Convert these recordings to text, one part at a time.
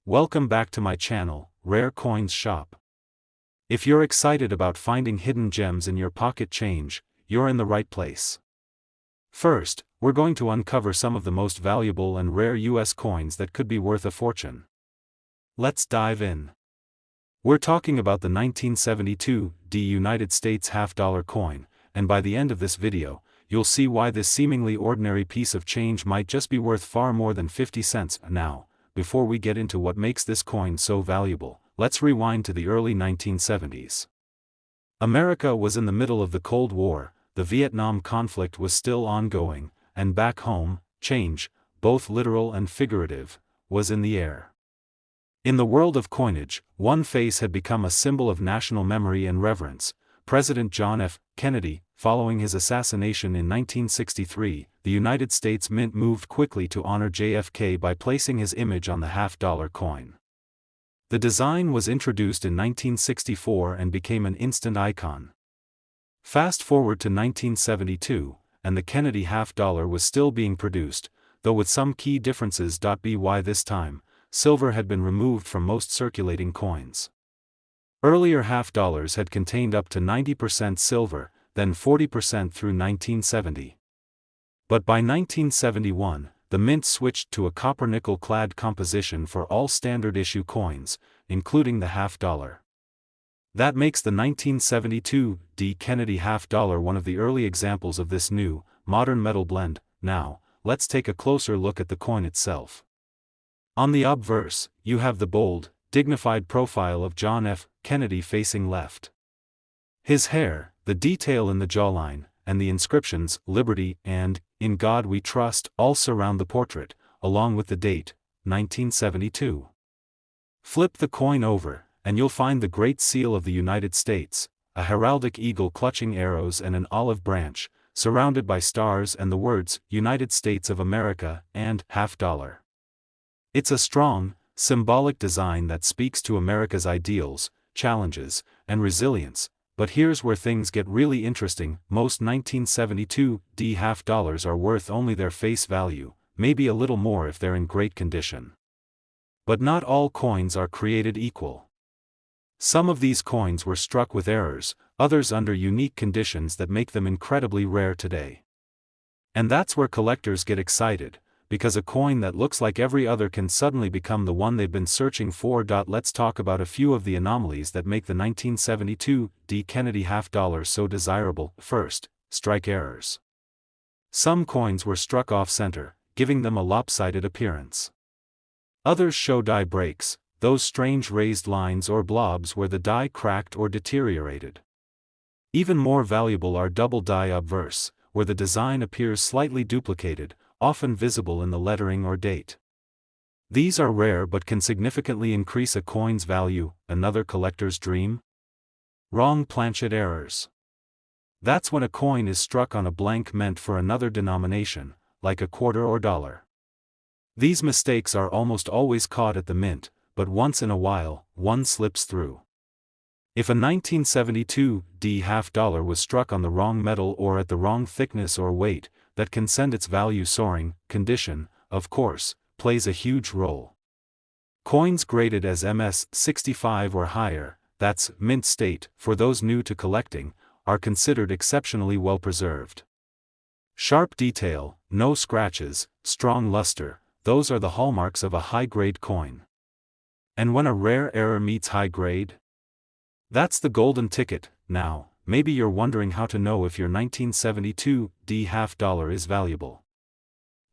Welcome back to my channel, Rare Coins Shop. If you're excited about finding hidden gems in your pocket change, you're in the right place. First, we're going to uncover some of the most valuable and rare US coins that could be worth a fortune. Let's dive in. We're talking about the 1972 United States half-dollar coin, and by the end of this video, you'll see why this seemingly ordinary piece of change might just be worth far more than 50 cents. Now, before we get into what makes this coin so valuable, let's rewind to the early 1970s. America was in the middle of the Cold War, the Vietnam conflict was still ongoing, and back home, change, both literal and figurative, was in the air. In the world of coinage, one face had become a symbol of national memory and reverence: President John F. Kennedy. Following his assassination in 1963, the United States Mint moved quickly to honor JFK by placing his image on the half-dollar coin. The design was introduced in 1964 and became an instant icon. Fast forward to 1972, and the Kennedy half-dollar was still being produced, though with some key differences. By this time, silver had been removed from most circulating coins. Earlier half-dollars had contained up to 90% silver, then 40% through 1970. But by 1971, the mint switched to a copper-nickel-clad composition for all standard-issue coins, including the half-dollar. That makes the 1972 Kennedy half-dollar one of the early examples of this new, modern metal blend. Now, let's take a closer look at the coin itself. On the obverse, you have the bold, dignified profile of John F. Kennedy facing left. His hair, the detail in the jawline, and the inscriptions, "Liberty" and "In God We Trust," all surround the portrait, along with the date, 1972. Flip the coin over, and you'll find the Great Seal of the United States, a heraldic eagle clutching arrows and an olive branch, surrounded by stars and the words, "United States of America" and "half-dollar." It's a strong, symbolic design that speaks to America's ideals, challenges, and resilience. But here's where things get really interesting: most 1972 half-dollars are worth only their face value, maybe a little more if they're in great condition. But not all coins are created equal. Some of these coins were struck with errors, others under unique conditions that make them incredibly rare today. And that's where collectors get excited, because a coin that looks like every other can suddenly become the one they've been searching for. Let's talk about a few of the anomalies that make the 1972 Kennedy half-dollar so desirable. First, strike errors. Some coins were struck off-center, giving them a lopsided appearance. Others show die breaks, those strange raised lines or blobs where the die cracked or deteriorated. Even more valuable are double die obverse, where the design appears slightly duplicated, often visible in the lettering or date. These are rare but can significantly increase a coin's value. Another collector's dream? Wrong planchet errors. That's when a coin is struck on a blank meant for another denomination, like a quarter or dollar. These mistakes are almost always caught at the mint, but once in a while, one slips through. If a 1972 half-dollar was struck on the wrong metal or at the wrong thickness or weight, that can send its value soaring. Condition, of course, plays a huge role. Coins graded as MS-65 or higher, that's mint state, for those new to collecting, are considered exceptionally well preserved. Sharp detail, no scratches, strong luster, those are the hallmarks of a high-grade coin. And when a rare error meets high grade? That's the golden ticket. Now, maybe you're wondering how to know if your 1972 half-dollar is valuable.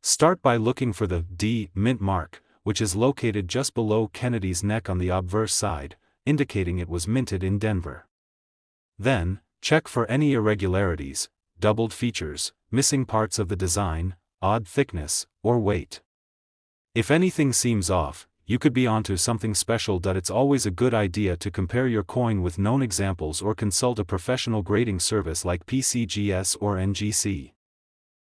Start by looking for the D mint mark, which is located just below Kennedy's neck on the obverse side, indicating it was minted in Denver. Then, check for any irregularities, doubled features, missing parts of the design, odd thickness, or weight. If anything seems off, you could be onto something special. It's always a good idea to compare your coin with known examples or consult a professional grading service like PCGS or NGC.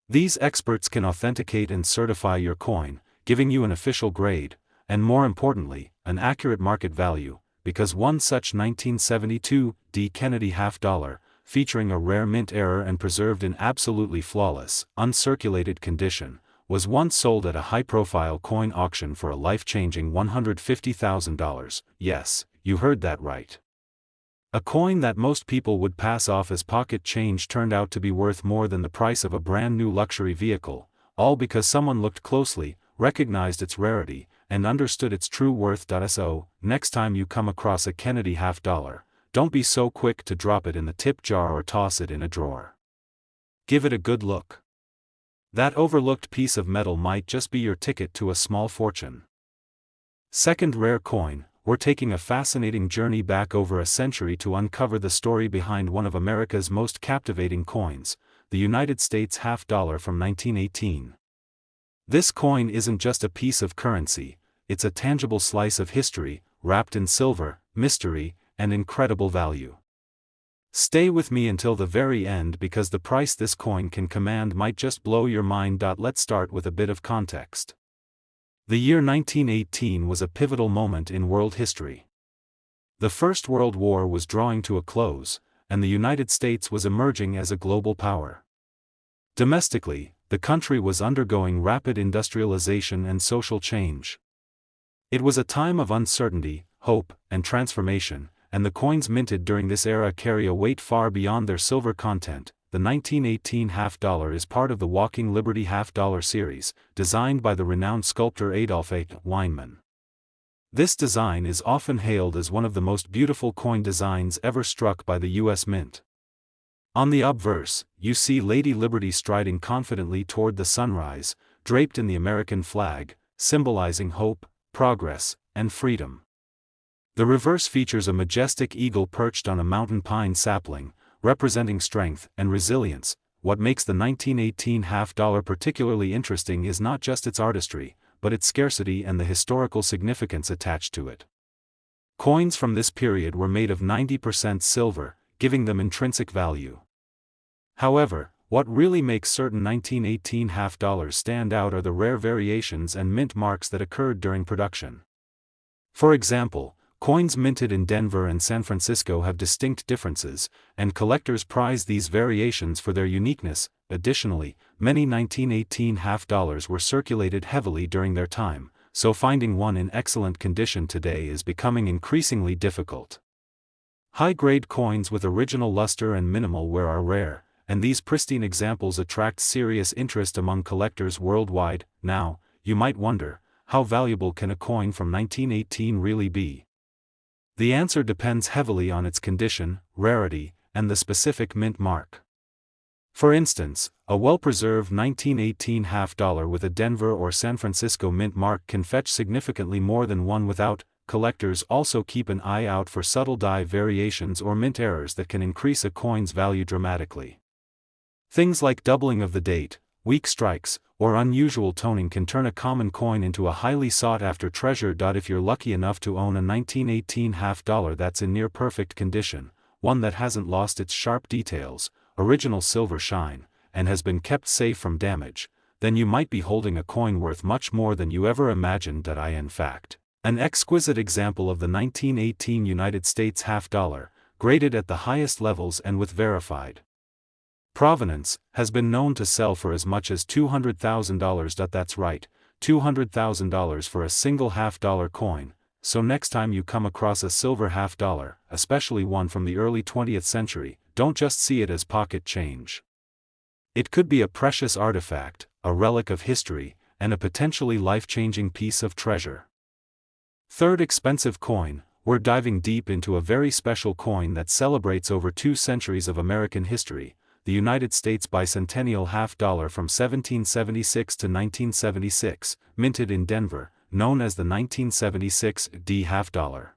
These experts can authenticate and certify your coin, giving you an official grade, and more importantly, an accurate market value, because one such 1972 Kennedy half-dollar, featuring a rare mint error and preserved in absolutely flawless, uncirculated condition, was once sold at a high-profile coin auction for a life-changing $150,000. Yes, you heard that right. A coin that most people would pass off as pocket change turned out to be worth more than the price of a brand new luxury vehicle, all because someone looked closely, recognized its rarity, and understood its true worth. So, next time you come across a Kennedy $50, don't be so quick to drop it in the tip jar or toss it in a drawer. Give it a good look. That overlooked piece of metal might just be your ticket to a small fortune. Second rare coin, we're taking a fascinating journey back over a century to uncover the story behind one of America's most captivating coins, the United States $50 from 1918. This coin isn't just a piece of currency, it's a tangible slice of history, wrapped in silver, mystery, and incredible value. Stay with me until the very end because the price this coin can command might just blow your mind. Let's start with a bit of context. The year 1918 was a pivotal moment in world history. The First World War was drawing to a close, and the United States was emerging as a global power. Domestically, the country was undergoing rapid industrialization and social change. It was a time of uncertainty, hope, and transformation, and the coins minted during this era carry a weight far beyond their silver content. The 1918 $50 is part of the Walking Liberty $50 series, designed by the renowned sculptor Adolph A. Weinman. This design is often hailed as one of the most beautiful coin designs ever struck by the U.S. Mint. On the obverse, you see Lady Liberty striding confidently toward the sunrise, draped in the American flag, symbolizing hope, progress, and freedom. The reverse features a majestic eagle perched on a mountain pine sapling, representing strength and resilience. What makes the 1918 $50 particularly interesting is not just its artistry, but its scarcity and the historical significance attached to it. Coins from this period were made of 90% silver, giving them intrinsic value. However, what really makes certain 1918 $50 stand out are the rare variations and mint marks that occurred during production. For example, coins minted in Denver and San Francisco have distinct differences, and collectors prize these variations for their uniqueness. Additionally, many 1918 $50 were circulated heavily during their time, so finding one in excellent condition today is becoming increasingly difficult. High-grade coins with original luster and minimal wear are rare, and these pristine examples attract serious interest among collectors worldwide. Now, you might wonder, how valuable can a coin from 1918 really be? The answer depends heavily on its condition, rarity, and the specific mint mark. For instance, a well-preserved 1918 $50 with a Denver or San Francisco mint mark can fetch significantly more than one without. Collectors also keep an eye out for subtle die variations or mint errors that can increase a coin's value dramatically. Things like doubling of the date, weak strikes, or unusual toning can turn a common coin into a highly sought-after treasure. If you're lucky enough to own a 1918 $50 that's in near-perfect condition, one that hasn't lost its sharp details, original silver shine, and has been kept safe from damage, then you might be holding a coin worth much more than you ever imagined. In fact, an exquisite example of the 1918 United States $50, graded at the highest levels and with verified provenance, has been known to sell for as much as $200,000. That's right, $200,000 for a single $50 coin. So next time you come across a silver $50, especially one from the early 20th century, don't just see it as pocket change. It could be a precious artifact, a relic of history, and a potentially life-changing piece of treasure. Third expensive coin, we're diving deep into a very special coin that celebrates over 2 centuries of American history, the United States bicentennial $50 from 1776 to 1976, minted in Denver, known as the 1976 D $50.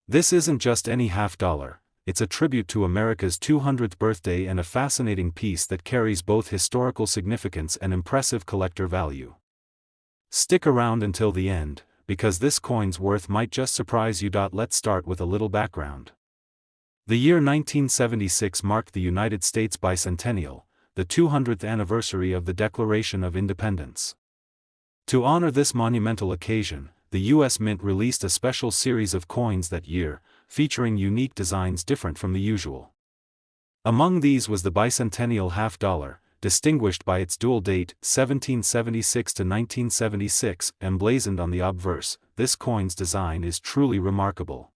This isn't just any $50, it's a tribute to America's 200th birthday and a fascinating piece that carries both historical significance and impressive collector value. Stick around until the end, because this coin's worth might just surprise you. Let's start with a little background. The year 1976 marked the United States bicentennial, the 200th anniversary of the Declaration of Independence. To honor this monumental occasion, the U.S. Mint released a special series of coins that year, featuring unique designs different from the usual. Among these was the bicentennial $50, distinguished by its dual date 1776 to 1976 emblazoned on the obverse. This coin's design is truly remarkable.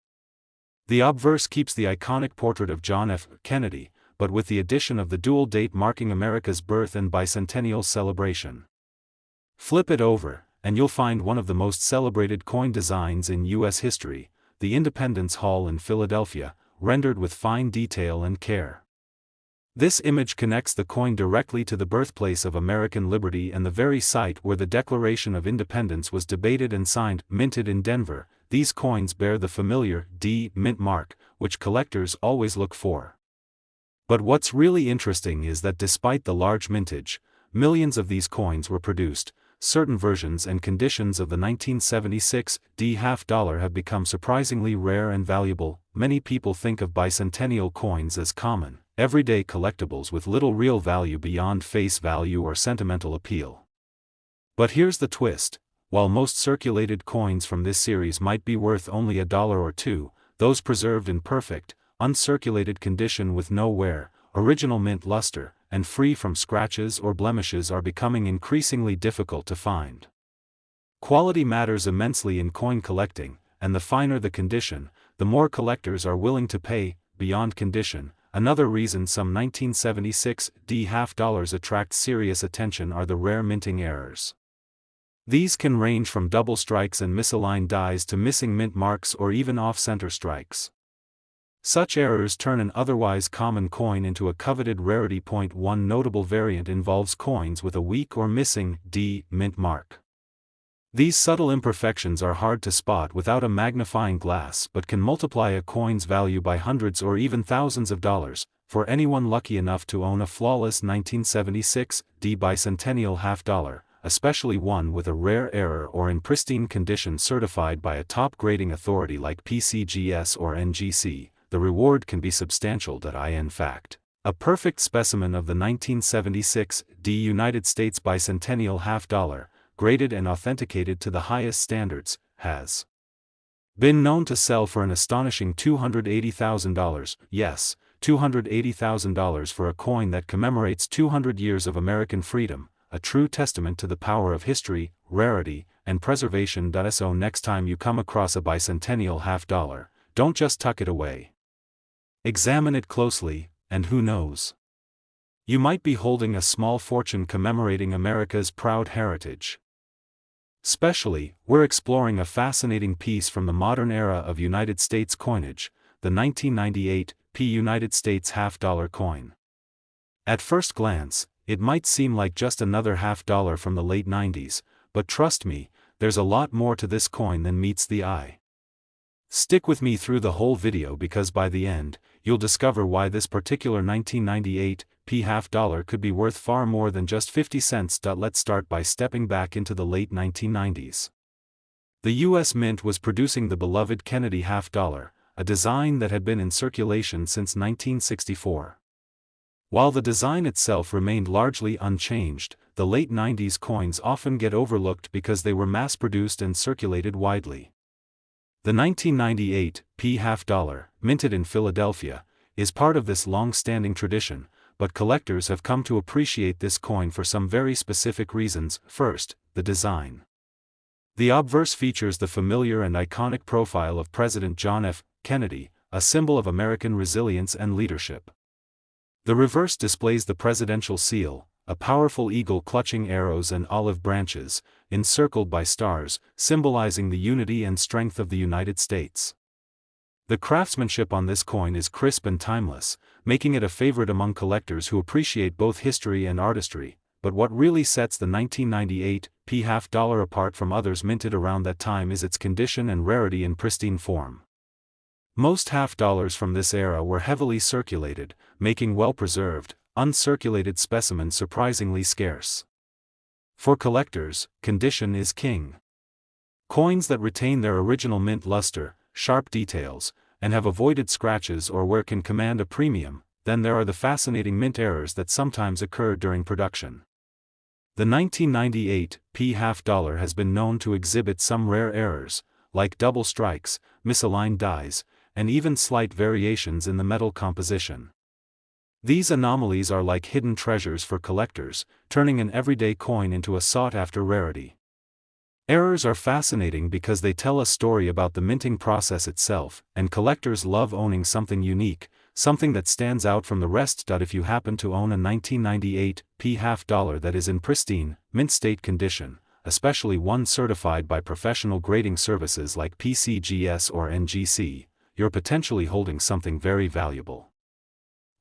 The obverse keeps the iconic portrait of John F. Kennedy, but with the addition of the dual date marking America's birth and bicentennial celebration. Flip it over, and you'll find one of the most celebrated coin designs in U.S. history, the Independence Hall in Philadelphia, rendered with fine detail and care. This image connects the coin directly to the birthplace of American liberty and the very site where the Declaration of Independence was debated and signed. Minted in Denver, these coins bear the familiar D mint mark, which collectors always look for. But what's really interesting is that despite the large mintage, millions of these coins were produced. Certain versions and conditions of the 1976 D half-dollar have become surprisingly rare and valuable. Many people think of bicentennial coins as common, everyday collectibles with little real value beyond face value or sentimental appeal. But here's the twist: while most circulated coins from this series might be worth only $1 or $2, those preserved in perfect, uncirculated condition with no wear, original mint luster, and free from scratches or blemishes are becoming increasingly difficult to find. Quality matters immensely in coin collecting, and the finer the condition, the more collectors are willing to pay. Beyond condition, another reason some 1976 D half-dollars attract serious attention are the rare minting errors. These can range from double strikes and misaligned dies to missing mint marks or even off-center strikes. Such errors turn an otherwise common coin into a coveted rarity. One notable variant involves coins with a weak or missing D mint mark. These subtle imperfections are hard to spot without a magnifying glass but can multiply a coin's value by hundreds or even thousands of dollars. For anyone lucky enough to own a flawless 1976 D bicentennial half-dollar, especially one with a rare error or in pristine condition certified by a top grading authority like PCGS or NGC, the reward can be substantial. In fact, a perfect specimen of the 1976 D United States bicentennial half-dollar, graded and authenticated to the highest standards, has been known to sell for an astonishing $280,000, yes, $280,000 for a coin that commemorates 200 years of American freedom, a true testament to the power of history, rarity, and preservation. So next time you come across a bicentennial half-dollar, don't just tuck it away. Examine it closely, and who knows? You might be holding a small fortune commemorating America's proud heritage. Especially, we're exploring a fascinating piece from the modern era of United States coinage, the 1998 P United States half-dollar coin. At first glance, it might seem like just another half-dollar from the late 90s, but trust me, there's a lot more to this coin than meets the eye. Stick with me through the whole video because by the end, you'll discover why this particular 1998 P half-dollar could be worth far more than just 50 cents. Let's start by stepping back into the late 1990s. The U.S. Mint was producing the beloved Kennedy half-dollar, a design that had been in circulation since 1964. While the design itself remained largely unchanged, the late 90s coins often get overlooked because they were mass-produced and circulated widely. The 1998 P half-dollar, minted in Philadelphia, is part of this long-standing tradition, but collectors have come to appreciate this coin for some very specific reasons. First, the design. The obverse features the familiar and iconic profile of President John F. Kennedy, a symbol of American resilience and leadership. The reverse displays the presidential seal, a powerful eagle clutching arrows and olive branches, encircled by stars, symbolizing the unity and strength of the United States. The craftsmanship on this coin is crisp and timeless, making it a favorite among collectors who appreciate both history and artistry. But what really sets the 1998 P half-dollar apart from others minted around that time is its condition and rarity in pristine form. Most half-dollars from this era were heavily circulated, making well-preserved, uncirculated specimens surprisingly scarce. For collectors, condition is king. Coins that retain their original mint luster, sharp details, and have avoided scratches or wear can command a premium. Then there are the fascinating mint errors that sometimes occur during production. The 1998 P half-dollar has been known to exhibit some rare errors, like double strikes, misaligned dies, and even slight variations in the metal composition. These anomalies are like hidden treasures for collectors, turning an everyday coin into a sought-after rarity. Errors are fascinating because they tell a story about the minting process itself, and collectors love owning something unique, something that stands out from the rest. If you happen to own a 1998 p half dollar that is in pristine, mint state condition, especially one certified by professional grading services like PCGS or NGC, you're potentially holding something very valuable.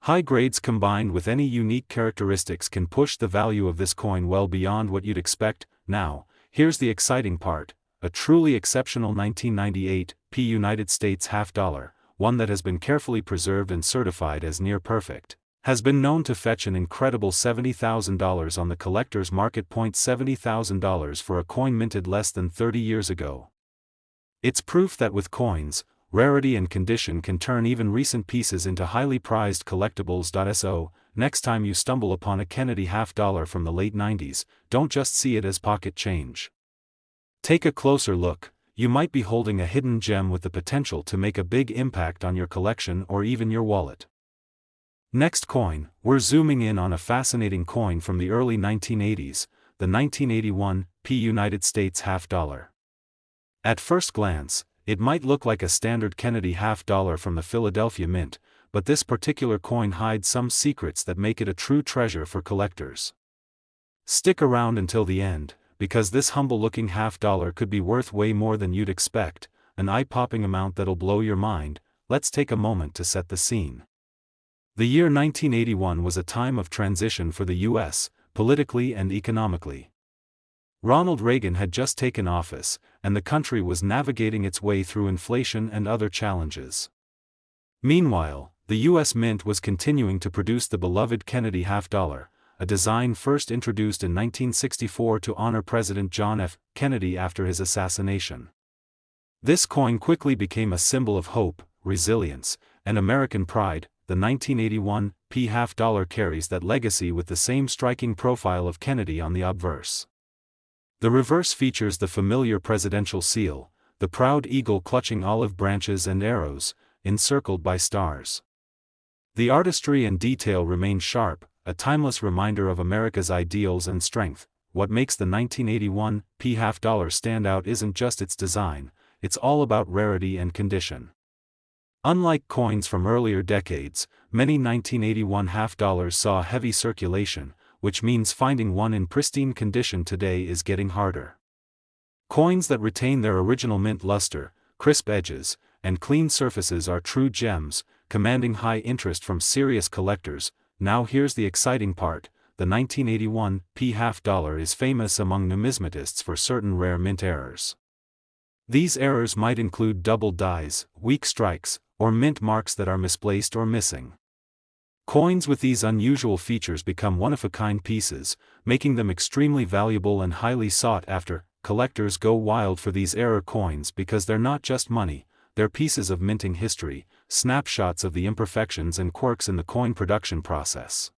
High grades combined with any unique characteristics can push the value of this coin well beyond what you'd expect. Now, here's the exciting part: a truly exceptional 1998 p United States half dollar, one that has been carefully preserved and certified as near perfect, has been known to fetch an incredible $70,000 on the collector's market. $70,000 for a coin minted less than 30 years ago. It's proof that with coins, rarity and condition can turn even recent pieces into highly prized collectibles. So, next time you stumble upon a Kennedy half dollar from the late 90s, don't just see it as pocket change. Take a closer look. You might be holding a hidden gem with the potential to make a big impact on your collection or even your wallet. Next coin, we're zooming in on a fascinating coin from the early 1980s, the 1981 p United States half dollar. At first glance, it might look like a standard Kennedy half dollar from the Philadelphia Mint, but this particular coin hides some secrets that make it a true treasure for collectors. Stick around until the end, because this humble-looking half dollar could be worth way more than you'd expect, an eye-popping amount that'll blow your mind. Let's take a moment to set the scene. The year 1981 was a time of transition for the U.S., politically and economically. Ronald Reagan had just taken office, and the country was navigating its way through inflation and other challenges. Meanwhile, the U.S. Mint was continuing to produce the beloved Kennedy half dollar, a design first introduced in 1964 to honor President John F. Kennedy after his assassination. This coin quickly became a symbol of hope, resilience, and American pride. The 1981 p half dollar carries that legacy with the same striking profile of Kennedy on the obverse. The reverse features the familiar presidential seal, the proud eagle clutching olive branches and arrows, encircled by stars. The artistry and detail remain sharp, a timeless reminder of America's ideals and strength. What makes the 1981 p half dollar stand out isn't just its design, it's all about rarity and condition. Unlike coins from earlier decades, many 1981 half dollars saw heavy circulation, which means finding one in pristine condition today is getting harder. Coins that retain their original mint luster, crisp edges, and clean surfaces are true gems, commanding high interest from serious collectors. Now here's the exciting part: the 1981 p half dollar is famous among numismatists for certain rare mint errors. These errors might include double dies, weak strikes, or mint marks that are misplaced or missing. Coins with these unusual features become one-of-a-kind pieces, making them extremely valuable and highly sought after. Collectors go wild for these error coins because they're not just money, they're pieces of minting history, snapshots of the imperfections and quirks in the coin production process.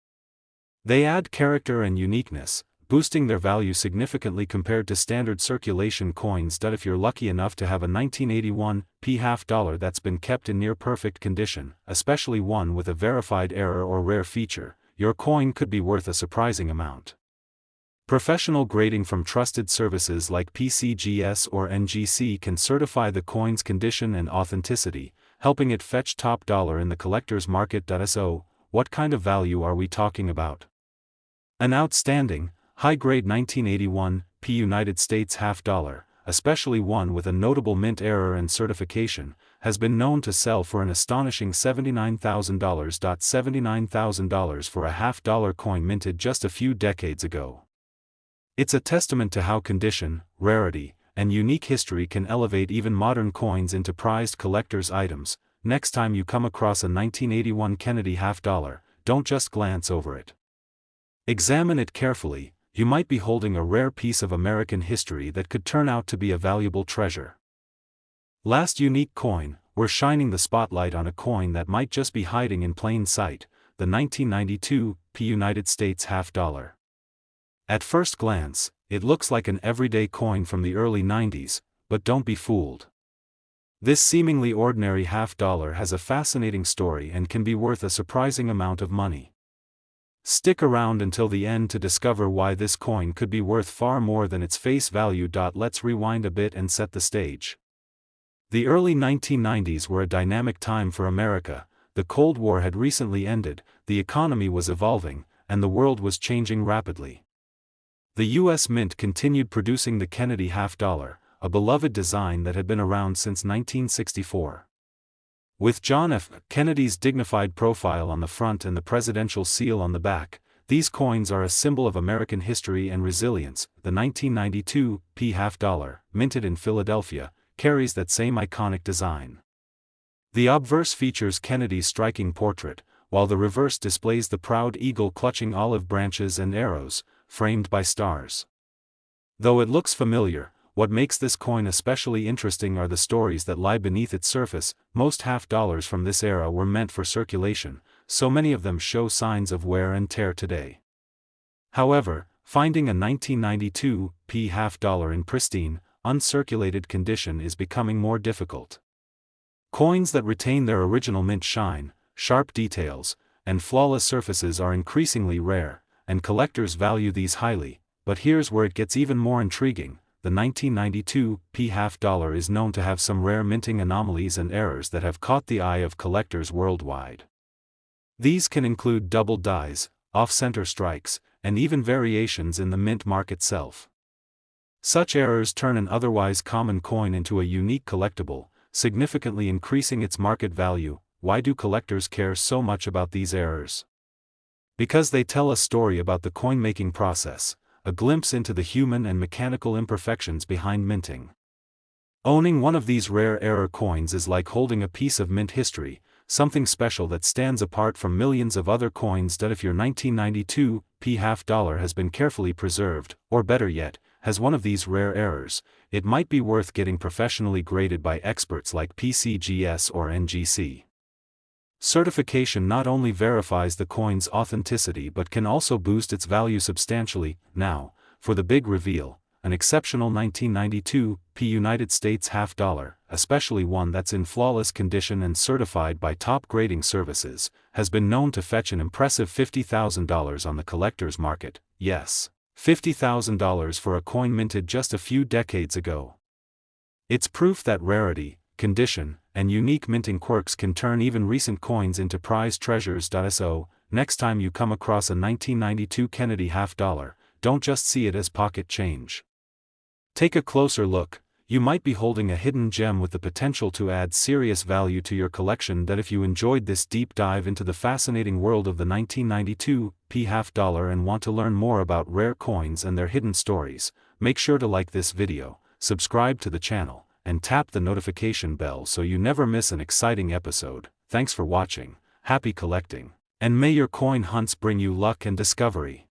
They add character and uniqueness, boosting their value significantly compared to standard circulation coins. If you're lucky enough to have a 1981 p half dollar that's been kept in near perfect condition, especially one with a verified error or rare feature, your coin could be worth a surprising amount. Professional grading from trusted services like PCGS or NGC can certify the coin's condition and authenticity, helping it fetch top dollar in the collector's market. So, what kind of value are we talking about? An outstanding, high-grade 1981 p United States half dollar, especially one with a notable mint error and certification, has been known to sell for an astonishing $79,000. $79,000 for a half-dollar coin minted just a few decades ago. It's a testament to how condition, rarity, and unique history can elevate even modern coins into prized collector's items. Next time you come across a 1981 Kennedy half dollar, don't just glance over it. Examine it carefully. You might be holding a rare piece of American history that could turn out to be a valuable treasure. Last unique coin, we're shining the spotlight on a coin that might just be hiding in plain sight, the 1992 p United States half dollar. At first glance, it looks like an everyday coin from the early 90s, but don't be fooled. This seemingly ordinary half dollar has a fascinating story and can be worth a surprising amount of money. Stick around until the end to discover why this coin could be worth far more than its face value. Let's rewind a bit and set the stage. The early 1990s were a dynamic time for America. The Cold War had recently ended, the economy was evolving, and the world was changing rapidly. The U.S. Mint continued producing the Kennedy half-dollar, a beloved design that had been around since 1964. With John F. Kennedy's dignified profile on the front and the presidential seal on the back, these coins are a symbol of American history and resilience. The 1992 P half-dollar, minted in Philadelphia, carries that same iconic design. The obverse features Kennedy's striking portrait, while the reverse displays the proud eagle clutching olive branches and arrows, framed by stars. Though it looks familiar, what makes this coin especially interesting are the stories that lie beneath its surface. Most half-dollars from this era were meant for circulation, so many of them show signs of wear and tear today. However, finding a 1992 P half-dollar in pristine, uncirculated condition is becoming more difficult. Coins that retain their original mint shine, sharp details, and flawless surfaces are increasingly rare, and collectors value these highly. But here's where it gets even more intriguing. The 1992 P half-dollar is known to have some rare minting anomalies and errors that have caught the eye of collectors worldwide. These can include double dies, off-center strikes, and even variations in the mint mark itself. Such errors turn an otherwise common coin into a unique collectible, significantly increasing its market value. Why do collectors care so much about these errors? Because they tell a story about the coin-making process, a glimpse into the human and mechanical imperfections behind minting. Owning one of these rare error coins is like holding a piece of mint history, something special that stands apart from millions of other coins. If your 1992 P half-dollar has been carefully preserved, or better yet, has one of these rare errors, it might be worth getting professionally graded by experts like PCGS or NGC. Certification not only verifies the coin's authenticity but can also boost its value substantially. Now, for the big reveal, an exceptional 1992 P United States half-dollar, especially one that's in flawless condition and certified by top grading services, has been known to fetch an impressive $50,000 on the collector's market. Yes, $50,000 for a coin minted just a few decades ago. It's proof that rarity, condition, and unique minting quirks can turn even recent coins into prized treasures. So, next time you come across a 1992 Kennedy half-dollar, don't just see it as pocket change. Take a closer look. You might be holding a hidden gem with the potential to add serious value to your collection. If you enjoyed this deep dive into the fascinating world of the 1992 P half-dollar and want to learn more about rare coins and their hidden stories, make sure to like this video, subscribe to the channel, and tap the notification bell so you never miss an exciting episode. Thanks for watching, happy collecting, and may your coin hunts bring you luck and discovery.